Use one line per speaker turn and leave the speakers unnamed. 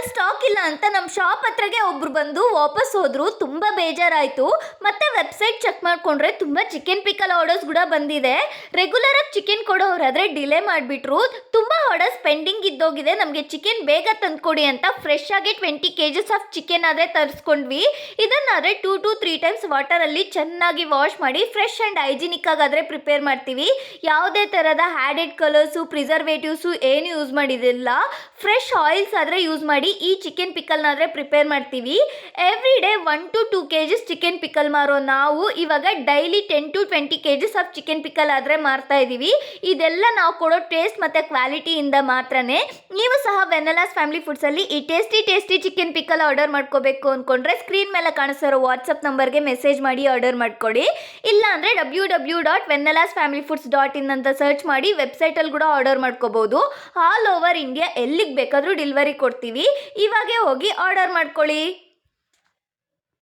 Pickle stock ಇಲ್ಲ ಅಂತ ನಮ್ಮ ಶಾಪ್ ಹತ್ರಗೆ ಒಬ್ರು ಬಂದು ವಾಪಸ್ ಹೋದ್ರು. ತುಂಬ ಬೇಜಾರಾಯಿತು. ಮತ್ತೆ ವೆಬ್ಸೈಟ್ ಚೆಕ್ ಮಾಡಿಕೊಂಡ್ರೆ ತುಂಬ ಚಿಕನ್ ಪಿಕಲ್ ಆರ್ಡರ್ಸ್ ಕೂಡ ಬಂದಿದೆ. ರೆಗ್ಯುಲರಾಗಿ ಚಿಕನ್ ಕೊಡೋರಾದರೆ ಡಿಲೇ ಮಾಡಿಬಿಟ್ರು. ತುಂಬ ಆರ್ಡರ್ಸ್ ಪೆಂಡಿಂಗ್ ಇದ್ದೋಗಿದೆ, ನಮಗೆ ಚಿಕನ್ ಬೇಗ ತಂದುಕೊಡಿ ಅಂತ ಫ್ರೆಶ್ ಆಗಿ 20 kgs ಆಫ್ ಚಿಕನ್ ಆದರೆ ತರಿಸ್ಕೊಂಡ್ವಿ. ಇದನ್ನಾದರೆ 2 to 3 times ವಾಟರಲ್ಲಿ ಚೆನ್ನಾಗಿ ವಾಶ್ ಮಾಡಿ ಫ್ರೆಶ್ ಆ್ಯಂಡ್ ಹೈಜಿನಿಕ್ ಆಗಾದರೆ ಪ್ರಿಪೇರ್ ಮಾಡ್ತೀವಿ. ಯಾವುದೇ ಥರದ ಆ್ಯಡೆಡ್ ಕಲರ್ಸು ಪ್ರಿಸರ್ವೇಟಿವ್ಸು ಏನು ಯೂಸ್ ಮಾಡಿದಿಲ್ಲ. ಫ್ರೆಶ್ ಆಯಿಲ್ಸ್ ಆದರೆ ಯೂಸ್ ಮಾಡಿ ಈ ಚಿಕನ್ ಪಿಕಲ್ನಾದರೆ ಪ್ರಿಪೇರ್ ಮಾಡ್ತೀವಿ. Every day 1 to 2 kgs chicken pickle ಮಾರೋ ನಾವು ಇವಾಗ daily 10 to 20 kgs of chicken pickle ಆದರೆ ಮಾರ್ತಾ ಇದ್ದೀವಿ. ಇದೆಲ್ಲ ನಾವು ಕೊಡೋ ಟೇಸ್ಟ್ ಮತ್ತು ಕ್ವಾಲಿಟಿಯಿಂದ ಮಾತ್ರನೇ. ನೀವು ಸಹ ವೆನ್ನೆಲಾಸ್ ಫ್ಯಾಮಿಲಿ ಫುಡ್ಸಲ್ಲಿ ಈ ಟೇಸ್ಟಿ ಚಿಕನ್ ಪಿಕಲ್ ಆರ್ಡರ್ ಮಾಡ್ಕೋಬೇಕು ಅಂದ್ಕೊಂಡ್ರೆ ಸ್ಕ್ರೀನ್ ಮೇಲೆ ಕಾಣಿಸ್ತಿರೋ ವಾಟ್ಸಪ್ ನಂಬರ್ಗೆ ಮೆಸೇಜ್ ಮಾಡಿ ಆರ್ಡರ್ ಮಾಡ್ಕೊಡಿ. ಇಲ್ಲ ಅಂದರೆ www.vennelasfamilyfoods.in ಅಂತ ಸರ್ಚ್ ಮಾಡಿ ವೆಬ್ಸೈಟಲ್ಲಿ ಕೂಡ ಆರ್ಡರ್ ಮಾಡ್ಕೋಬೋದು. ಆಲ್ ಓವರ್ ಇಂಡಿಯಾ ಎಲ್ಲಿಗೆ ಬೇಕಾದರೂ ಡೆಲಿವರಿ ಕೊಡ್ತೀವಿ. ಇವಾಗೇ ಹೋಗಿ ಆರ್ಡರ್ ಮಾಡ್ಕೊಳ್ಳಿ.